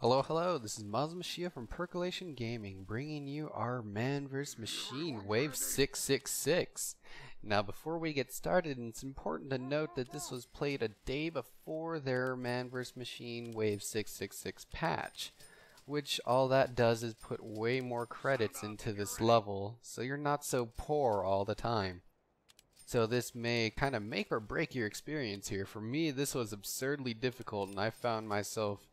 Hello, hello, this is Masamushia from Percolation Gaming, bringing you our Mann vs Machine Wave 666. Now, before we get started, it's important to note that this was played a day before their Mann vs Machine Wave 666 patch, which all that does is put way more credits into this level, so you're not so poor all the time. So this may kind of make or break your experience here. For me, this was absurdly difficult, and I found myself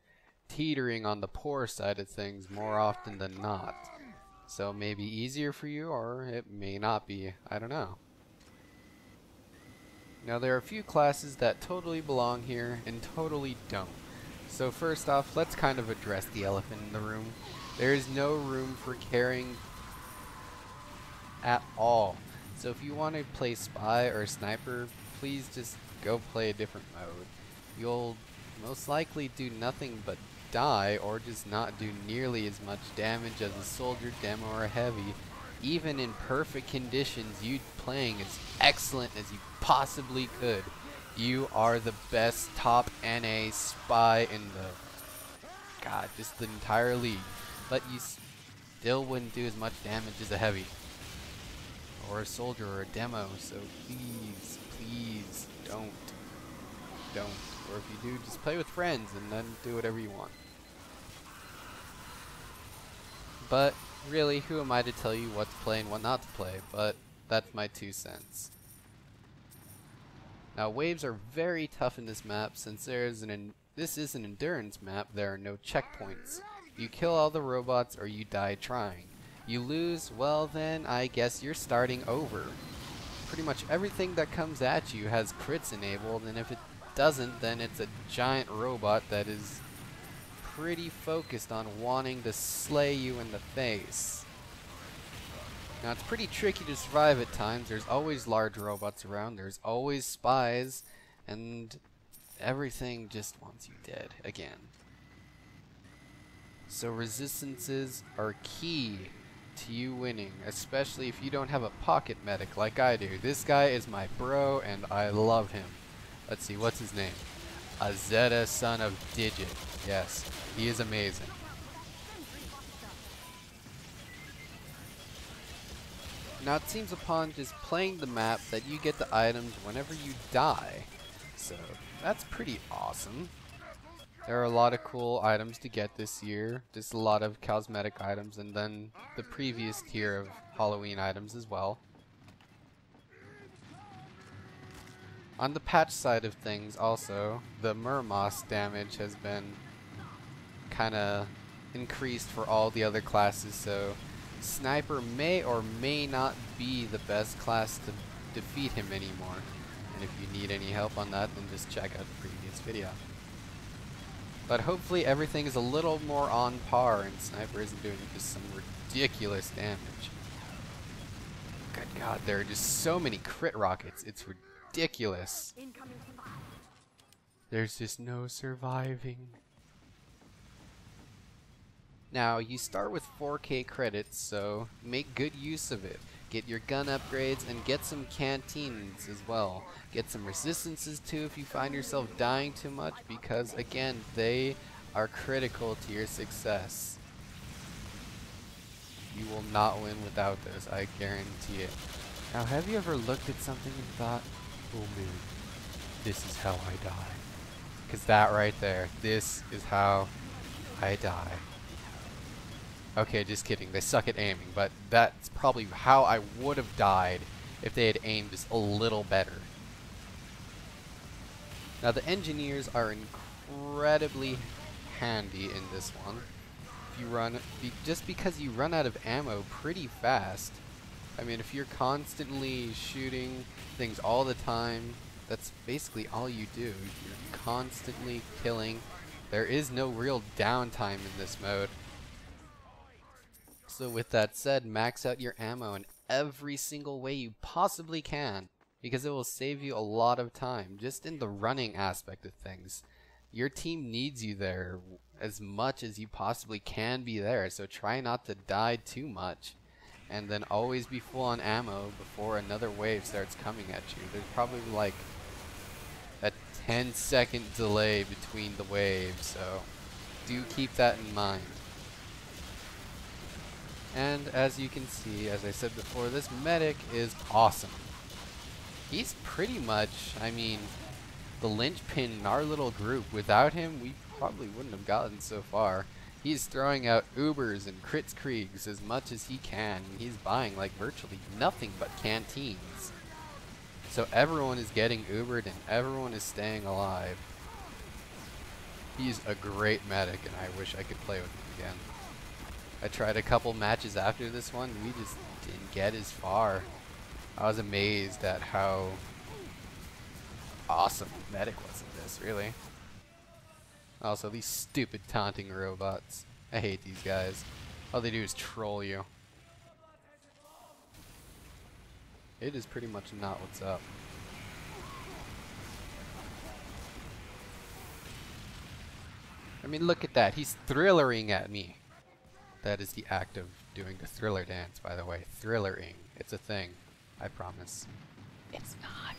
teetering on the poor side of things more often than not. So it may be easier for you, or it may not be. I don't know. Now, there are a few classes that totally belong here and totally don't. So first off, let's kind of address the elephant in the room. There is no room for carrying at all. So if you want to play spy or sniper, please just go play a different mode. You'll most likely do nothing but die, or just not do nearly as much damage as a soldier, demo, or heavy. Even in perfect conditions, you playing as excellent as you possibly could. You are the best top NA spy in just the entire league. But you still wouldn't do as much damage as a heavy, or a soldier, or a demo. So please don't. Or if you do, just play with friends and then do whatever you want. But really, who am I to tell you what to play and what not to play? But that's my 2 cents. Now, waves are very tough in this map. Since this is an endurance map, there are no checkpoints. You kill all the robots or you die trying. You lose, well then, I guess you're starting over. Pretty much everything that comes at you has crits enabled, and if it doesn't, then it's a giant robot that is pretty focused on wanting to slay you in the face. Now, it's pretty tricky to survive at times. There's always large robots around, there's always spies, and everything just wants you dead again. So resistances are key to you winning, especially if you don't have a pocket medic like I do. This guy is my bro and I love him. Let's see, what's his name? Azeta, son of Digit. Yes, he is amazing. Now, it seems upon just playing the map that you get the items whenever you die. So, that's pretty awesome. There are a lot of cool items to get this year. Just a lot of cosmetic items, and then the previous tier of Halloween items as well. On the patch side of things also, the Mermos damage has been kinda increased for all the other classes, so Sniper may or may not be the best class to defeat him anymore. And if you need any help on that, then just check out the previous video. But hopefully everything is a little more on par and Sniper isn't doing just some ridiculous damage. Good God, there are just so many crit rockets, it's ridiculous. There's just no surviving. Now, you start with 4K credits, so make good use of it. Get your gun upgrades and get some canteens as well. Get some resistances too if you find yourself dying too much, because again, they are critical to your success. You will not win without those, I guarantee it. Now, have you ever looked at something and thought, oh man, this is how I die? Because that right there, this is how I die. Okay, just kidding, they suck at aiming, but that's probably how I would have died if they had aimed just a little better. Now, the engineers are incredibly handy in this one. If you just because you run out of ammo pretty fast. I mean, if you're constantly shooting things all the time, that's basically all you do. You're constantly killing. There is no real downtime in this mode. So with that said, max out your ammo in every single way you possibly can, because it will save you a lot of time, just in the running aspect of things. Your team needs you there as much as you possibly can be there, so try not to die too much. And then always be full on ammo before another wave starts coming at you. There's probably like a 10-second delay between the waves, so do keep that in mind. And as you can see, as I said before, this medic is awesome. He's pretty much, I mean, the linchpin in our little group. Without him, we probably wouldn't have gotten so far. He's throwing out Ubers and Crits Kriegs as much as he can. He's buying like virtually nothing but canteens. So everyone is getting Ubered and everyone is staying alive. He's a great medic and I wish I could play with him again. I tried a couple matches after this one, we just didn't get as far. I was amazed at how awesome medic was in this, really. Also, these stupid taunting robots. I hate these guys. All they do is troll you. It is pretty much not what's up. I mean, look at that. He's thrillering at me. That is the act of doing the thriller dance, by the way. Thrillering. It's a thing. I promise. It's not.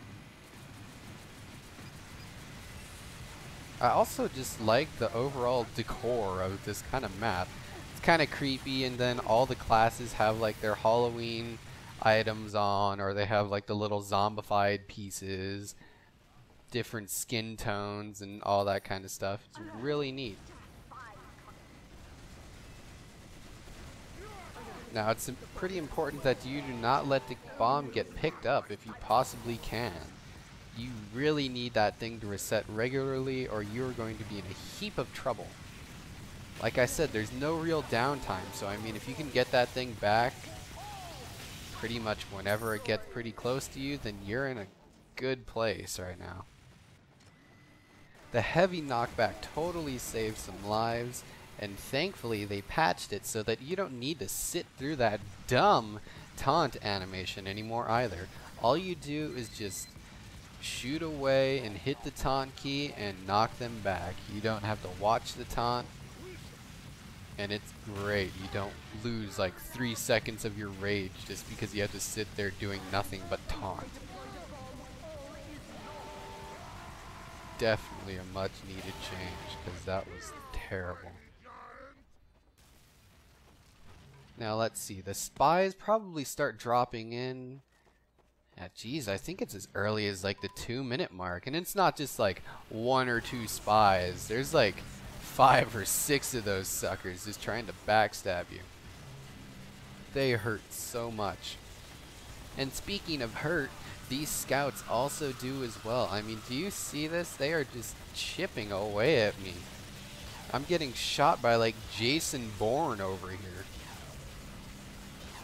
I also just like the overall decor of this kind of map. It's kind of creepy, and then all the classes have like their Halloween items on, or they have like the little zombified pieces, different skin tones, and all that kind of stuff. It's really neat. Now, it's pretty important that you do not let the bomb get picked up if you possibly can. You really need that thing to reset regularly or you're going to be in a heap of trouble. Like I said, there's no real downtime, so I mean, if you can get that thing back pretty much whenever it gets pretty close to you, then you're in a good place right now. The heavy knockback totally saved some lives. And thankfully they patched it so that you don't need to sit through that dumb taunt animation anymore either. All you do is just shoot away and hit the taunt key and knock them back. You don't have to watch the taunt. And it's great. You don't lose like 3 seconds of your rage just because you have to sit there doing nothing but taunt. Definitely a much needed change because that was terrible. Now let's see, the spies probably start dropping in. Geez, I think it's as early as like the 2-minute mark, and it's not just like 1 or 2 spies. There's like 5 or 6 of those suckers just trying to backstab you. They hurt so much. And speaking of hurt, these scouts also do as well. I mean, do you see this? They are just chipping away at me. I'm getting shot by like Jason Bourne over here.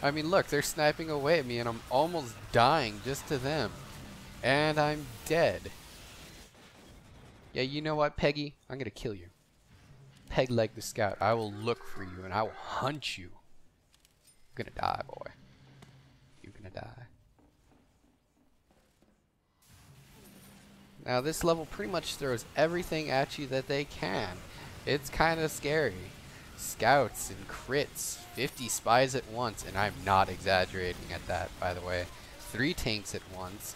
I mean, look, they're sniping away at me and I'm almost dying just to them. And I'm dead. Yeah, you know what, Peggy? I'm gonna kill you. Peg leg the scout. I will look for you and I will hunt you. You're gonna die, boy. You're gonna die. Now, this level pretty much throws everything at you that they can. It's kind of scary. Scouts and crits, 50 spies at once, and I'm not exaggerating at that, by the way. 3 tanks at once.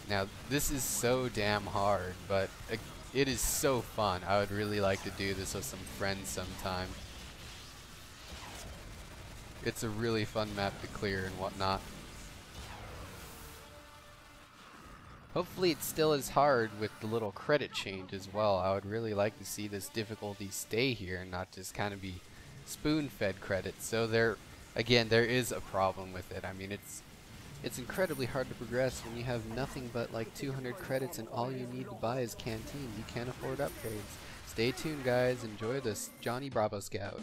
Now, this is so damn hard, but it is so fun. I would really like to do this with some friends sometime. It's a really fun map to clear and whatnot. Hopefully it still is hard with the little credit change as well. I would really like to see this difficulty stay here and not just kind of be spoon-fed credits. So there is a problem with it. I mean, it's incredibly hard to progress when you have nothing but like 200 credits and all you need to buy is canteen. You can't afford upgrades. Stay tuned, guys. Enjoy this. Johnny Bravo Scout.